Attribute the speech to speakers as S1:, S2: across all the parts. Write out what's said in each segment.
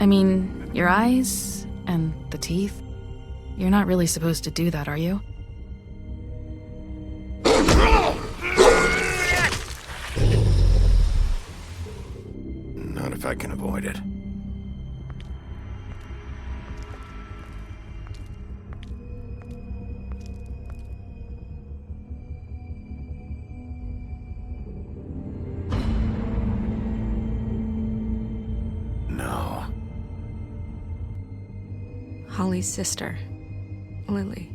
S1: I mean, your eyes and the teeth. You're not really supposed to do that, are you?
S2: Not if I can avoid it. No.
S3: Holly's sister, Lily.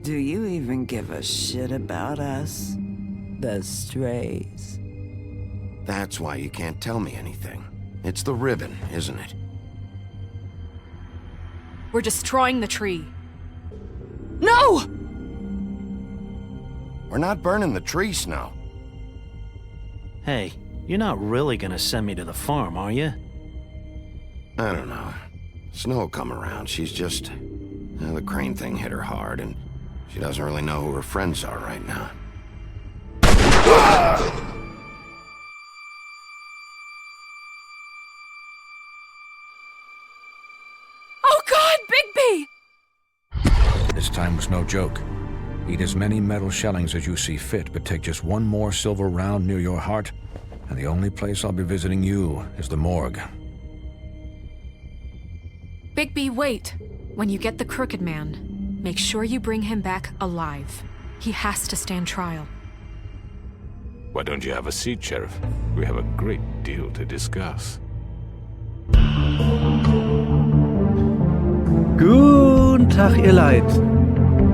S4: Do you even give a shit about us? The strays.
S2: That's why you can't tell me anything. It's the ribbon, isn't it?
S5: We're destroying the tree. No!
S2: We're not burning the tree, Snow.
S6: Hey, you're not really gonna send me to the farm, are you?
S2: I don't know. Snow will come around. She's just... the crane thing hit her hard, and she doesn't really know who her friends are right now.
S5: Oh God, Bigby!
S7: This time was no joke. Eat as many metal shellings as you see fit, but take just one more silver round near your heart, and the only place I'll be visiting you is the morgue.
S5: Bigby, wait. When you get the Crooked Man, make sure you bring him back alive. He has to stand trial.
S8: Why don't you have a seat, Sheriff? We have a great deal to discuss.
S9: Guten Tag, ihr Leid.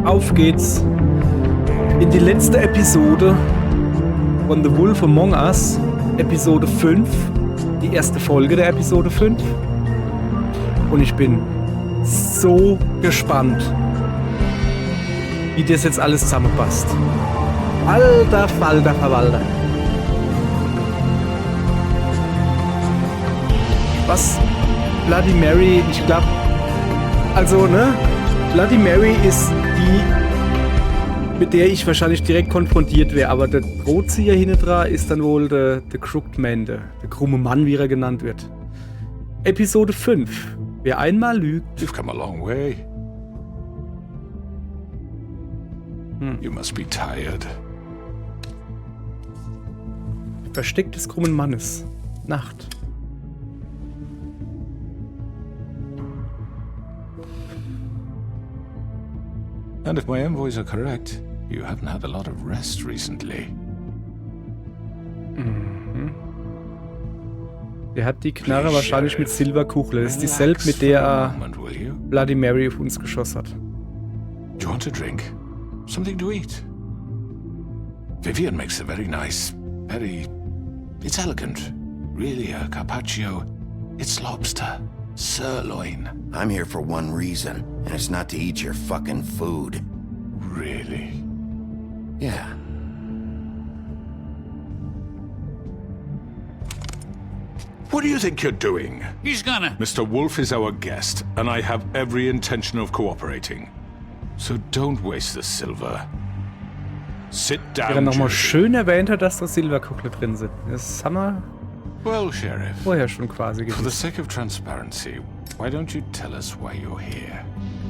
S9: Auf geht's in die letzte Episode von The Wolf Among Us, Episode 5, die erste Folge der Episode 5. Und ich bin so gespannt, wie das jetzt alles zusammenpasst. Alter Falter Verwalter. Was Bloody Mary, ich glaube, also, ne? Bloody Mary ist die, mit der ich wahrscheinlich direkt konfrontiert wäre, aber der Drohzieher hinten dran ist dann wohl der Crooked Man, der krumme Mann, wie er genannt wird. Episode 5. Wer einmal lügt...
S8: You've come a long way. You must be tired.
S9: Versteck des krummen Mannes. Nacht.
S8: And if my envoys are correct, you haven't had a lot of rest recently.
S9: Der hat die Knarre wahrscheinlich mit Silberkuchle. Das ist dieselbe, mit der er Bloody Mary auf uns geschossen hat.
S8: Do you want a drink? Something to eat? Vivian makes a very nice, it's elegant. Really a carpaccio. It's lobster. Sirloin.
S2: I'm here for one reason, and it's not to eat your fucking food.
S8: Really?
S2: Yeah.
S8: What do you think you're doing?
S10: He's gonna...
S8: Mr. Wolf is our guest, and I have every intention of cooperating. So don't waste the silver. Sit down,
S9: Der nochmal
S8: Judy.
S9: schön erwähnt hat, dass da Silberkuchle drin sind. Das haben wir
S8: Well, Sheriff,
S9: vorher schon quasi
S8: for the
S9: gewusst.
S8: sake of transparency, why don't you tell us why you're here?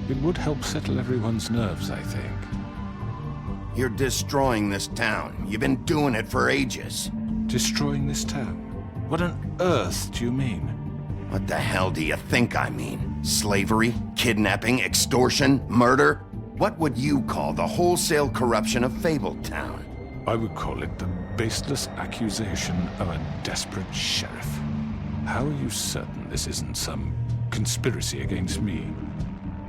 S8: It would help settle everyone's nerves, I think.
S2: You're destroying this town. You've been doing it for ages.
S8: Destroying this town? What on earth do you mean?
S2: What the hell do you think I mean? Slavery? Kidnapping? Extortion? Murder? What would you call the wholesale corruption of Fabletown?
S8: I would call it the baseless accusation of a desperate sheriff. How are you certain this isn't some conspiracy against me?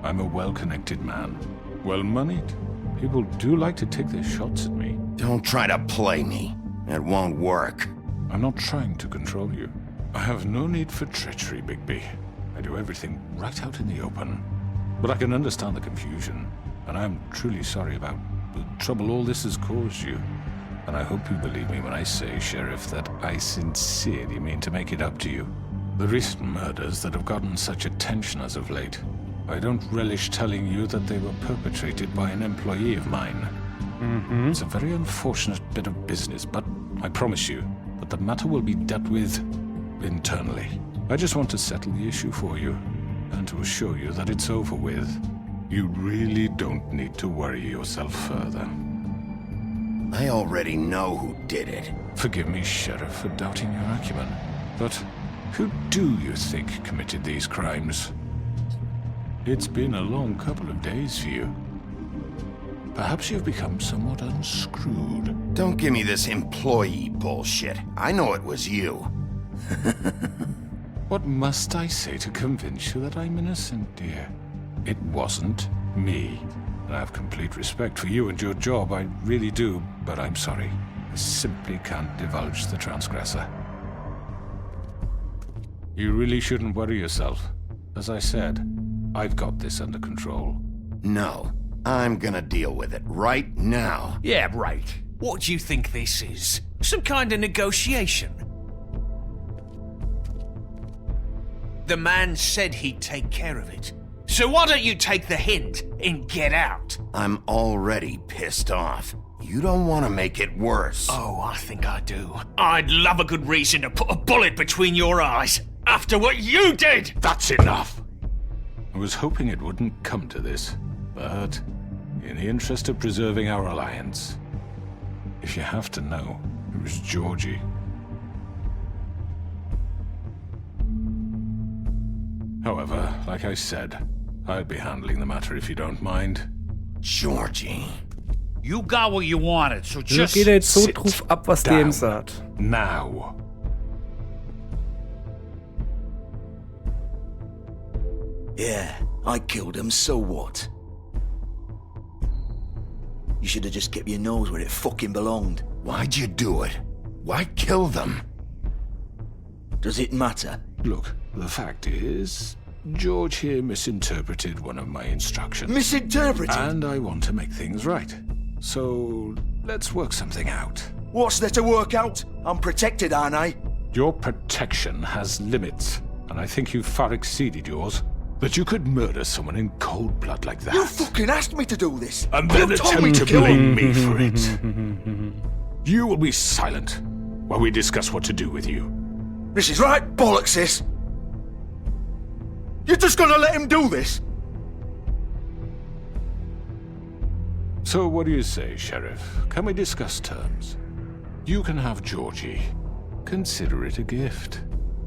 S8: I'm a well-connected man, well-moneyed. People do like to take their shots at me.
S2: Don't try to play me. It won't work.
S8: I'm not trying to control you. I have no need for treachery, Bigby. I do everything right out in the open. But I can understand the confusion, and I am truly sorry about the trouble all this has caused you. And I hope you believe me when I say, Sheriff, that I sincerely mean to make it up to you. The recent murders that have gotten such attention as of late, I don't relish telling you that they were perpetrated by an employee of mine. It's a very unfortunate bit of business, but I promise you that the matter will be dealt with internally. I just want to settle the issue for you, and to assure you that it's over with. You really don't need to worry yourself further.
S2: I already know who did it.
S8: Forgive me, Sheriff, for doubting your acumen, but who do you think committed these crimes? It's been a long couple of days for you. Perhaps you've become somewhat unscrewed.
S2: Don't give me this employee bullshit. I know it was you.
S8: What must I say to convince you that I'm innocent, dear? It wasn't me. And I have complete respect for you and your job, I really do, but I'm sorry. I simply can't divulge the transgressor. You really shouldn't worry yourself. As I said, I've got this under control.
S2: No, I'm gonna deal with it right now.
S10: Yeah, right. What do you think this is? Some kind of negotiation? The man said he'd take care of it. So why don't you take the hint and get out?
S2: I'm already pissed off. You don't want to make it worse.
S10: Oh, I think I do. I'd love a good reason to put a bullet between your eyes after what you did!
S8: That's enough! I was hoping it wouldn't come to this, but in the interest of preserving our alliance, if you have to know, it was Georgie. However, like I said, I'll be handling the matter if you don't mind.
S2: Georgie.
S10: You got what you wanted, so
S9: Also
S10: just
S9: geht er jetzt so
S8: sit
S9: drauf ab, was der ihm sagt.
S8: Now.
S11: Yeah, I killed him, so what? You should have just kept your nose where it fucking belonged.
S2: Why'd you do it? Why kill them?
S11: Does it matter?
S8: Look, the fact is, George here misinterpreted one of my instructions.
S11: Misinterpreted?
S8: And I want to make things right. So, let's work something out.
S11: What's there to work out? I'm protected, aren't I?
S8: Your protection has limits, and I think you've far exceeded yours. That you could murder someone in cold blood like that.
S11: You fucking asked me to do this!
S8: And then
S11: You told me
S8: attempt
S11: to
S8: to
S11: kill
S8: blame
S11: him!
S8: me for it. You will be silent while we discuss what to do with you.
S11: This is right bollocks, sis! You're just gonna let him do this?
S8: So what do you say, Sheriff? Can we discuss terms? You can have Georgie. Consider it a gift,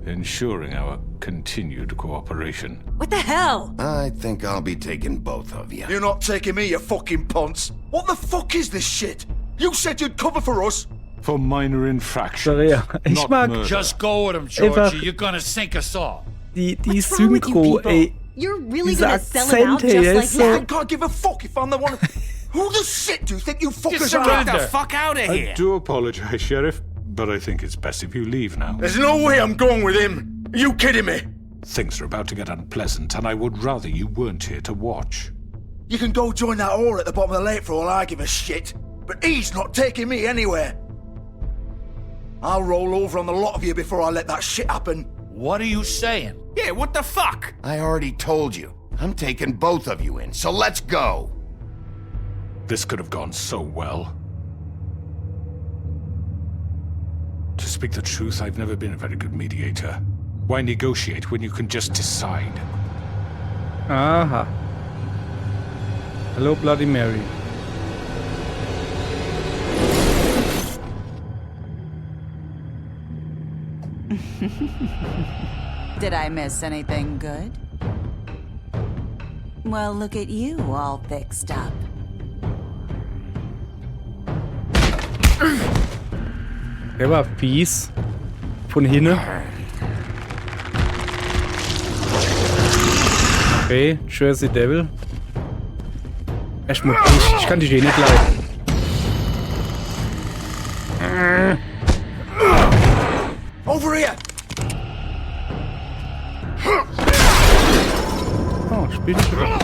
S8: ensuring our continued cooperation.
S3: What the hell?
S2: I think I'll be taking both of you.
S11: You're not taking me, you fucking ponce! What the fuck is this shit? You said you'd cover for us!
S8: For minor infractions,
S9: Sorry, ich
S8: not
S9: mag
S8: murder.
S10: Just go with him,
S9: Einfach-
S10: Georgie. You're gonna sink us all.
S9: die
S3: What's wrong with you
S9: Synchro,
S3: people?
S9: ey.
S3: You're really
S9: Dieser
S3: gonna sell him out
S9: Akzent,
S3: just
S9: ey,
S3: like
S9: ist so-
S3: that?
S11: I can't give a fuck if I'm the one. Who the shit do you think you
S10: Just
S11: fuckers are?
S10: surrender.
S11: Get
S10: the fuck
S11: out of
S8: I do apologize, Sheriff, but I think it's best if you leave now.
S11: There's no way I'm going with him. Are you kidding me?
S8: Things are about to get unpleasant, and I would rather you weren't here to watch.
S11: You can go join that whore at the bottom of the lake for all I give a shit. But he's not taking me anywhere. I'll roll over on the lot of you before I let that shit happen.
S10: What are you saying? Yeah, what the fuck?
S2: I already told you. I'm taking both of you in, so let's go.
S8: This could have gone so well. To speak the truth, I've never been a very good mediator. Why negotiate when you can just decide?
S9: Aha. Hallo Bloody Mary.
S12: Did I miss anything good? Well, look at you, all fixed up.
S9: Der war fies. Von hinten. Okay, Jersey Devil. Erstmal ich kann dich eh nicht leiden.
S11: Over here!
S9: Oh, spiel nicht über.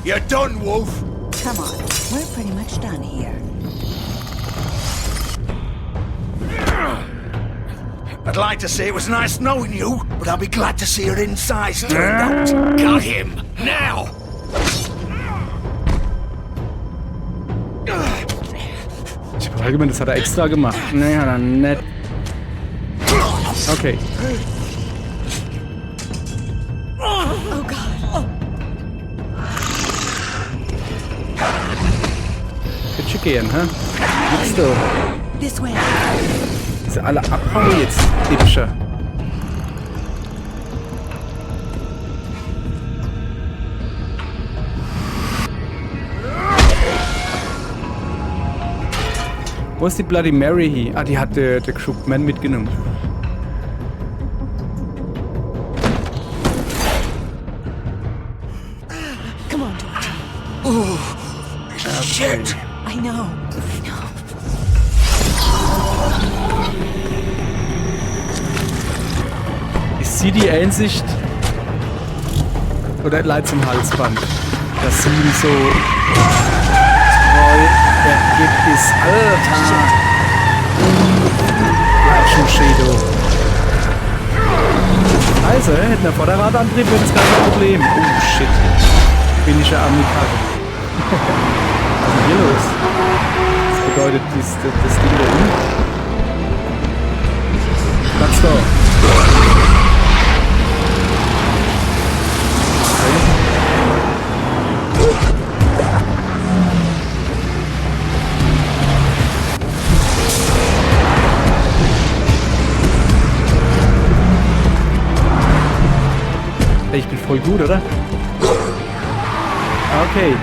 S11: You're done, Wolf!
S12: Come on, we're pretty much done here.
S11: I'd like to say it was nice knowing you, but I'll be glad to see your insides turned out.
S10: Got him! Now!
S9: Ich behalte mir, das hat er extra gemacht. Nee, hat er nicht. Okay.
S3: Oh God.
S9: Hätte schon gern, hä? Jetzt doch.
S12: This way.
S9: Sie alle abhauen jetzt, Hübscher. Wo ist die Bloody Mary hier? Ah, die hat der Crookman mitgenommen.
S12: Come on, Georgie.
S11: Shit!
S12: I know.
S9: Ist sie die Einsicht? Oder Leid zum Halsband? Dass sie ihm so treu ergibt ist. Alter! Latschenschädel. Also, hätten wir Vorderradantrieb, wäre das kein Problem. Oh shit. Bin ich ja am Mikado. Was ist denn hier los? Das bedeutet das Ding da unten. Platz da. Ich bin voll gut, oder? Okay,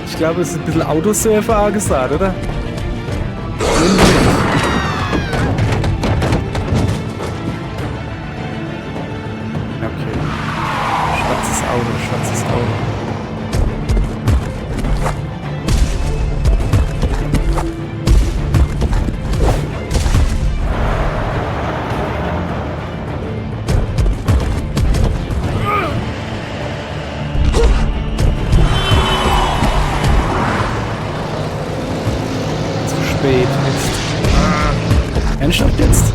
S9: ich glaube, es ist ein bisschen Autosurfer angesagt, oder? Okay. Schwarzes Auto. Ernsthaft jetzt?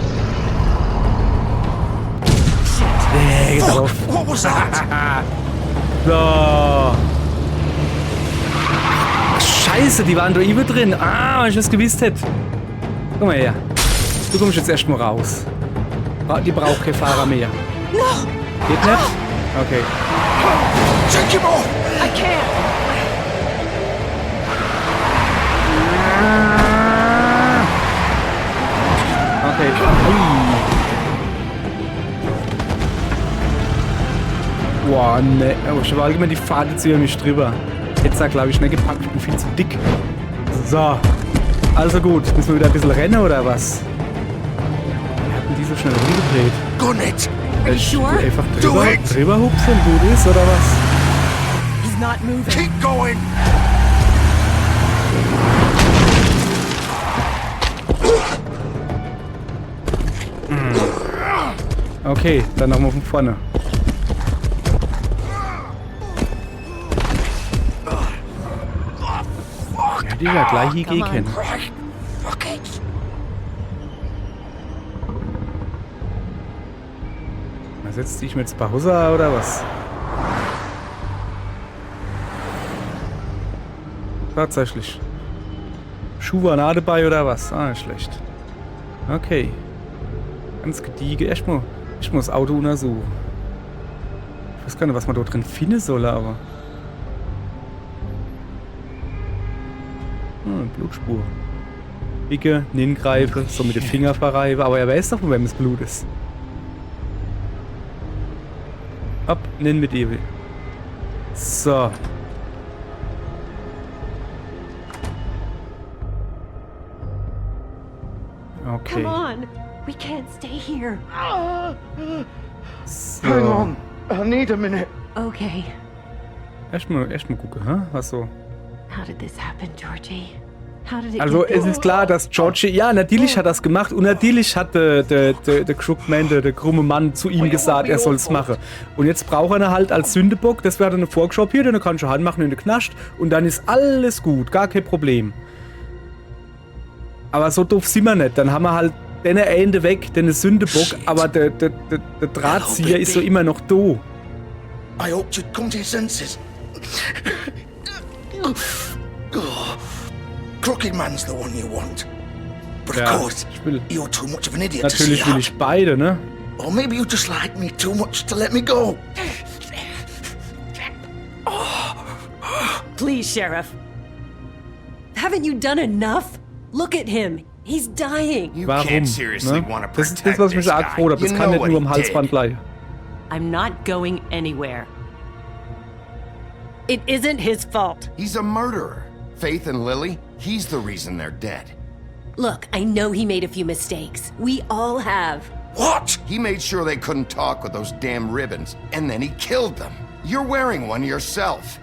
S9: Nee, geht drauf.
S11: What was that?
S9: So. Scheiße, die waren da über drin. Ah, wenn ich das gewusst hätte. Komm mal her. Du kommst jetzt erst mal raus. Die braucht kein Fahrer mehr.
S12: No.
S9: Geht nicht? Okay.
S11: Take him off!
S12: I can't.
S9: Okay. Boah, ne. Oh, ich war allgemein die Fahrt jetzt über mich drüber. Jetzt da glaube ich nicht gepackt, ich bin viel zu dick. So. Also gut, müssen wir wieder ein bisschen rennen oder was? Wir hatten die so schnell rumgedreht.
S11: Go it!
S9: Einfach drüber hupsen, gut ist, oder was?
S12: He's not moving.
S11: Keep going!
S9: Okay, dann nochmal von vorne. Ja, die ja gleich hier gehen können. Setzt dich mit Spahusa oder was? Tatsächlich. Schuhe war nah dabei oder was? Ah, nicht schlecht. Okay. Ganz gediege. Erstmal das Auto untersuchen. Ich weiß gar nicht, was man dort drin finden soll, aber. Blutspur. Bicke, hingreife, so mit den Fingern verreibe, aber er weiß doch, von wem das Blut ist. Ab, nimm mit ihr. So. Okay.
S13: Come on. We can't stay here.
S9: So.
S11: Hang on. I need a minute.
S13: Okay.
S9: Erstmal gucken, hä? Was so?
S13: How did this happen, Georgie? How did it
S9: Also
S13: get
S9: es ist klar, dass Georgie, ja, natürlich hat er das gemacht und natürlich hat der Crookman, der krumme Mann, zu ihm gesagt, er soll es machen. Und jetzt braucht er ihn halt als Sündebock, das wäre dann vorgeschaut, hier, den kann schon halt machen in der Knast und dann ist alles gut, gar kein Problem. Aber so doof sind wir nicht, dann haben wir halt den Ende weg, den Sündebock, aber der Drahtzieher ist so immer noch da.
S11: I hoped you'd come to your senses. Crooked Man's the one you want. But of
S9: Ja,
S11: course, you're too much of an idiot to see
S9: natürlich will
S11: that.
S9: ich beide, ne?
S11: Or maybe you just like me too much to let me go.
S12: Please, Sheriff. Haven't you done enough? Look at him. He's dying.
S2: You
S9: Warum?
S2: can't seriously
S9: Ne?
S2: want to
S9: Das ist
S2: protect
S9: das, was mich
S2: this
S9: so arg
S2: guy.
S9: froh habe. Das
S2: You
S9: kann
S2: know
S9: nicht
S2: what
S9: nur am
S2: he did.
S9: Halsband bleiben.
S12: I'm not going anywhere. It isn't his fault.
S2: He's a murderer. Faith and Lily, he's the reason they're dead.
S12: Look, I know he made a few mistakes. We all have.
S11: What?
S2: He made sure they couldn't talk with those damn ribbons, and then he killed them. You're wearing one yourself.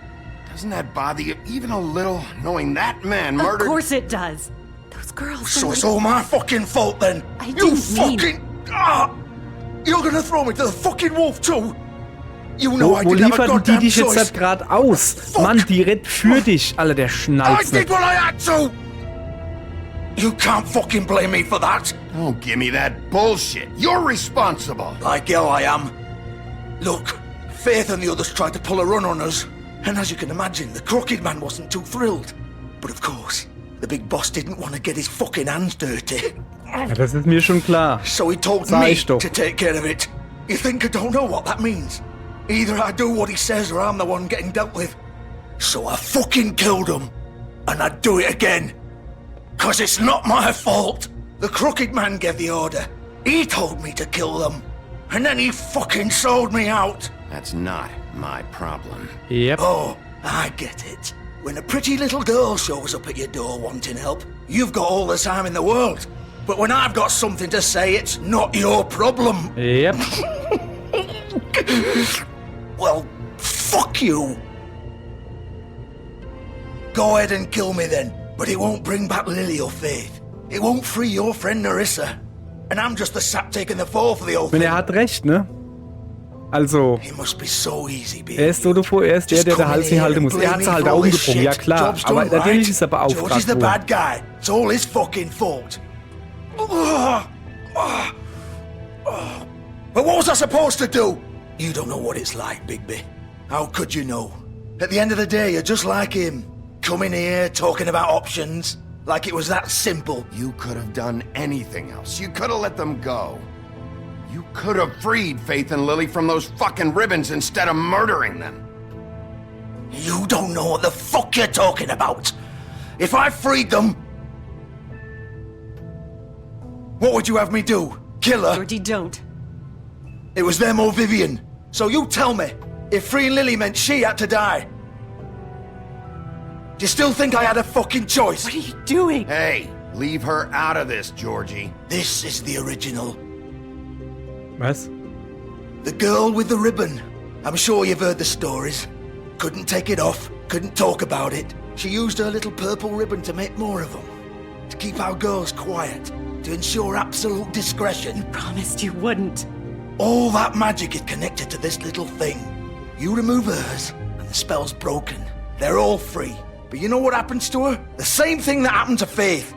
S2: Doesn't that bother you even a little, knowing that man murdered...
S12: Of course it does. Those girls...
S11: So it's all my fucking fault then?
S12: I
S11: You
S12: didn't mean-
S11: fucking... Ah! You're gonna throw me to the fucking wolf too? You know I
S9: Wo
S11: didn't have a
S9: liefern die
S11: goddamn
S9: dich jetzt
S11: choice.
S9: halt gerade aus? Mann, die rennt für dich. Alter, der
S11: I
S9: schnallt
S11: did
S9: nicht.
S11: what I had to! You can't fucking blame me for that.
S2: Don't give me that bullshit. You're responsible.
S11: Like hell I am. Look, Faith and the others tried to pull a run on us. And as you can imagine, the Crooked Man wasn't too thrilled. But of course, the big boss didn't want to get his fucking hands dirty.
S9: Ja, das ist mir schon klar.
S11: So he told
S9: Sag
S11: me
S9: ich doch.
S11: to take care of it. You think I don't know what that means? Either I do what he says or I'm the one getting dealt with. So I fucking killed him. And I'd do it again. 'Cause it's not my fault. The Crooked Man gave the order. He told me to kill them. And then he fucking sold me out.
S2: That's not my problem.
S9: Yep.
S11: Oh, I get it. When a pretty little girl shows up at your door wanting help, you've got all the time in the world. But when I've got something to say, it's not your problem.
S9: Yep.
S11: Well, fuck you. Go ahead and kill me then, but it won't bring back Lily or Faith. It won't free your friend Narissa. And I'm just the sap taking the fall for the old
S9: Und
S11: thing.
S9: er hat recht, ne? Also,
S11: It must be so easy, baby.
S9: er ist so davor, er ist der, der den Hals hinhalten muss. Er hat sie halt auch umgebracht, ja klar.
S11: Job's
S9: Aber
S11: done,
S9: natürlich
S11: right?
S9: ist er
S11: George is
S9: beauftragt
S11: the
S9: worden.
S11: bad guy. It's all his fucking fault. But what was I supposed to do? You don't know what it's like, Bigby. How could you know? At the end of the day, you're just like him. Coming here, talking about options. Like it was that simple.
S2: You could have done anything else. You could have let them go. You could have freed Faith and Lily from those fucking ribbons instead of murdering them.
S11: You don't know what the fuck you're talking about. If I freed them... What would you have me do? Kill her?
S12: Georgie, don't.
S11: It was them or Vivian. So you tell me, if freeing Lily meant she had to die, do you still think I had a fucking choice?
S12: What are you doing?
S2: Hey, leave her out of this, Georgie.
S11: This is the original.
S9: Was?
S11: The girl with the ribbon. I'm sure you've heard the stories. Couldn't take it off, couldn't talk about it. She used her little purple ribbon to make more of them. To keep our girls quiet. To ensure absolute discretion.
S12: Promised you wouldn't.
S11: All that magic is connected to this little thing. You remove hers, and the spell's broken. They're all free. But you know what happens to her? The same thing that happened to Faith.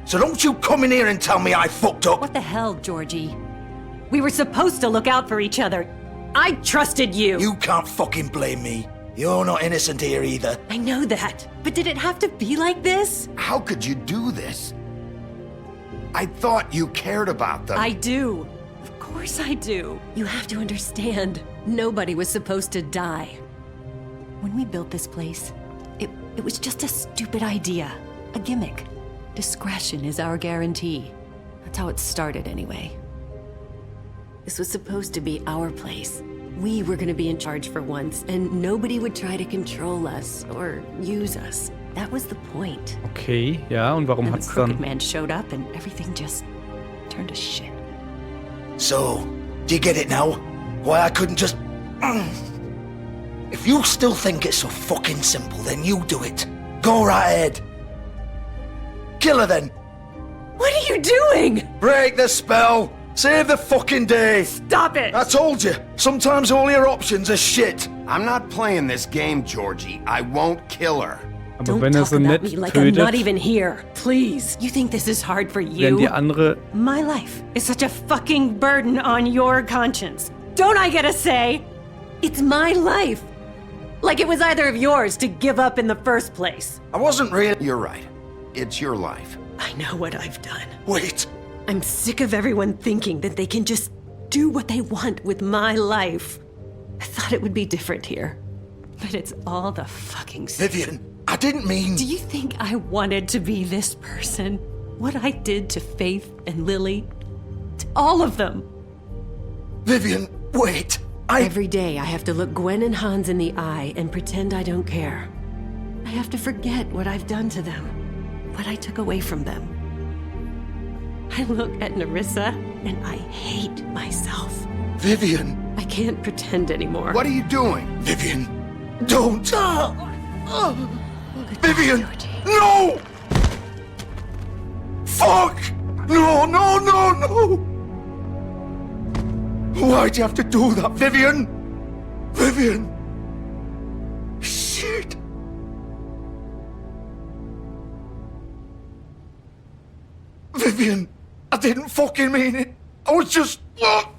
S11: So don't you come in here and tell me I fucked up.
S12: What the hell, Georgie? We were supposed to look out for each other. I trusted you.
S11: You can't fucking blame me. You're not innocent here either.
S12: I know that. But did it have to be like this?
S2: How could you do this? I thought you cared about them.
S12: I do. Of course I do. You have to understand. Nobody was supposed to die. When we built this place, it was just a stupid idea. A gimmick. Discretion is our guarantee. That's how it started anyway. This was supposed to be our place. We were gonna be in charge for once, and nobody would try to control us or use us. That was the point.
S9: Okay, ja, und warum
S12: And
S9: hat's
S12: the Crooked
S9: dann...
S12: Man showed up and everything just turned to shit.
S11: So, do you get it now? Why I couldn't just... If you still think it's so fucking simple, then you do it. Go right ahead. Kill her then.
S12: What are you doing?
S11: Break the spell. Save the fucking day.
S12: Stop it!
S11: I told you, sometimes all your options are shit.
S2: I'm not playing this game, Georgie. I won't kill her.
S9: Aber
S12: Don't
S9: wenn er
S12: talk
S9: sie
S12: about
S9: nicht
S12: me like I'm not
S9: tötet,
S12: even here. Please. You think this is hard for
S9: werden
S12: you?
S9: die andere...
S12: My life is such a fucking burden on your conscience. Don't I get a say? It's my life. Like it was either of yours to give up in the first place.
S11: I wasn't really...
S2: You're right. It's your life.
S12: I know what I've done.
S11: Wait.
S12: I'm sick of everyone thinking that they can just do what they want with my life. I thought it would be different here. But it's all the fucking stuff.
S11: Vivian, I didn't mean...
S12: Do you think I wanted to be this person? What I did to Faith and Lily? To all of them?
S11: Vivian, wait.
S12: Every day I have to look Gwen and Hans in the eye and pretend I don't care. I have to forget what I've done to them, what I took away from them. I look at Nerissa and I hate myself.
S11: Vivian.
S12: I can't pretend anymore.
S2: What are you doing?
S11: Vivian, don't. Vivian, no! Fuck! No, no, no, no! Why'd you have to do that, Vivian? Vivian! Shit! Vivian, I didn't fucking mean it. I was just... Oh!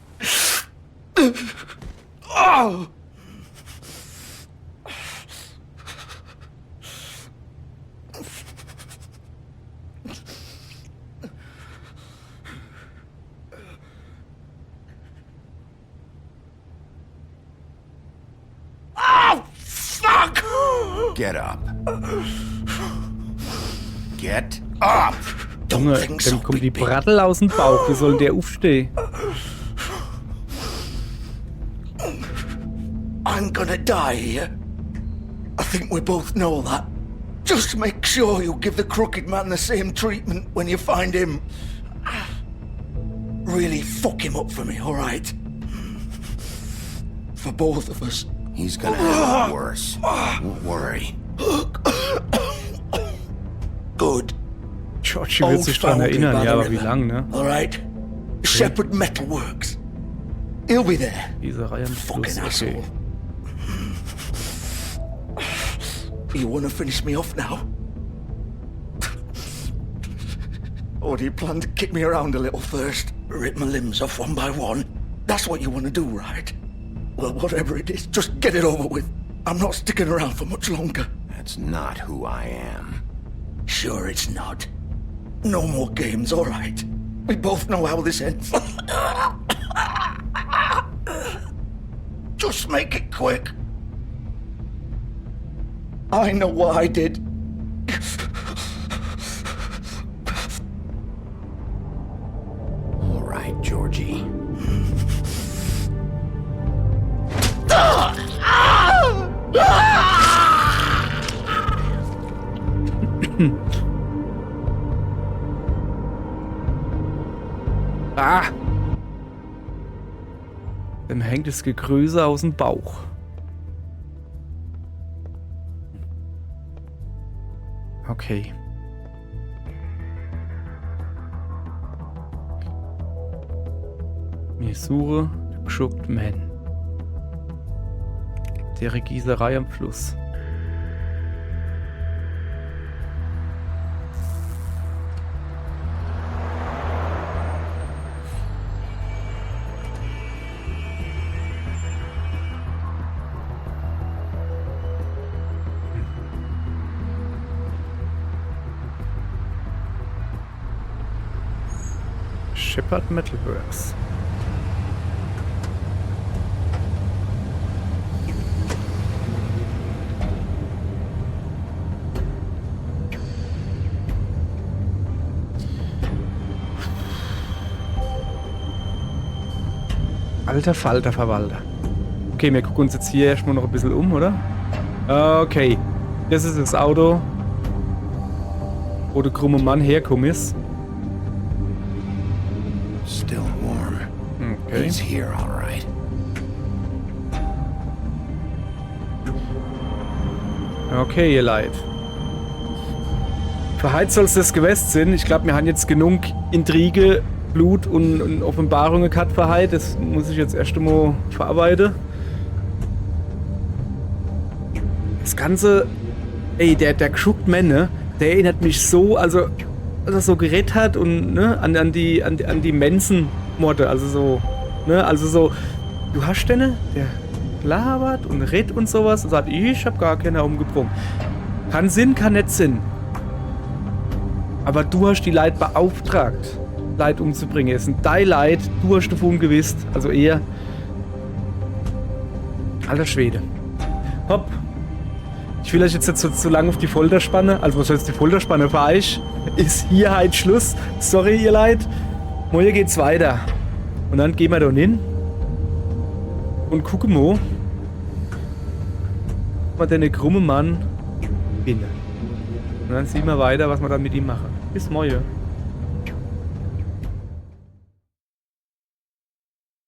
S11: Oh, fuck!
S2: Get up. Get up!
S9: Junge, dann kommt die Brattel aus dem Bauch. Wie soll der aufstehen?
S11: I'm gonna die here. I think we both know that. Just make sure you give the crooked man the same treatment when you find him. Really fuck him up for me, alright? For both of us.
S2: He's gonna have it worse. Don't worry.
S11: Good.
S9: Georgie wird sich dran erinnern, ja, aber wie lang, ne?
S11: Alright. Shepherd Metalworks. He'll be there.
S9: Gießerei am Fluss, okay.
S11: You wanna finish me off now? Or do you plan to kick me around a little first? Rip my limbs off one by one? That's what you wanna do, right? Well, whatever it is, just get it over with. I'm not sticking around for much longer.
S2: That's not who I am.
S11: Sure it's not. No more games, alright? We both know how this ends. Just make it quick. I know what I did.
S2: All right, Georgie.
S9: Ah! Dem hängt das Gegröße aus dem Bauch. Okay. Ich suche den Crooked Man. Der Gießerei am Fluss. Shepherd Metalworks. Alter Falter Verwalter. Okay, wir gucken uns jetzt hier erstmal noch ein bisschen um, oder? Okay. Das ist das Auto, wo der krumme Mann hergekommen ist.
S2: Still warm.
S9: Okay.
S2: He's here, all right.
S9: Okay, ihr Leid. Verheizt soll es das gewesen sein. Ich glaube, wir haben jetzt genug Intrige, Blut und Offenbarungen gehabt für heute. Das muss ich jetzt erst einmal verarbeiten. Das Ganze... Ey, der Crooked Man, ne? Der erinnert mich so, also... Als er so geredet hat und, ne? An die Manson-Morde. Also so... Ne? Also so... Du hast den, der labert und redet und sowas und sagt, ich hab gar keiner umgebracht. Kann Sinn, kann nicht Sinn. Aber du hast die Leute beauftragt. Leid umzubringen. Es sind dein Leid, du hast davon gewusst. Also eher. Alter Schwede. Hopp. Ich will euch jetzt nicht so lange auf die Folter spannen. Also was heißt die Folterspanne für euch? Ist hier halt Schluss. Sorry, ihr Leid. Morgen geht's weiter. Und dann gehen wir da hin. Und gucken mal. Ob wir den krummen Mann finden. Und dann sehen wir weiter, was wir dann mit ihm machen. Bis morgen.